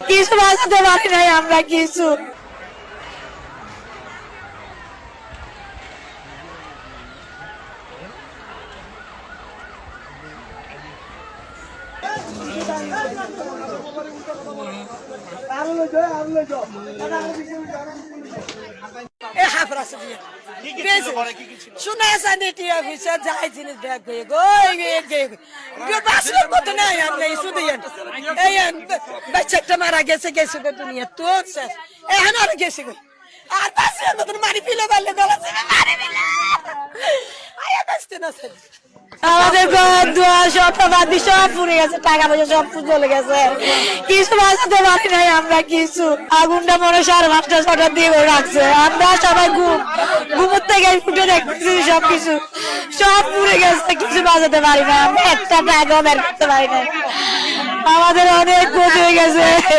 কিছু বাঁচাতে পারি নাই আমরা কিছু। বাচ্চাটা মারা গেছে গেছে দুনিয়া তো এখন আর গেছে আর বাঁচলে মতন মারি ফেলে পারলে গলা মারি ফেলে বাঁচতে না। আমাদের ঘর দুয়ার সব বাদি সব পুড়ে গেছে, টাকা পয়সা সব চলে গেছে, কিছু বাঁচাতে পারি নাই আমরা কিছু। আগুনটা মনে 5:30-6টার দিয়ে রাখছে, আমরা সবাই ঘুমোর থেকে ফুটে দেখতেছি সবকিছু সব পুড়ে গেছে, কিছু বাঁচাতে পারি না, আমরা একটা টাকাও বের করতে পারি না। আমাদের অনেক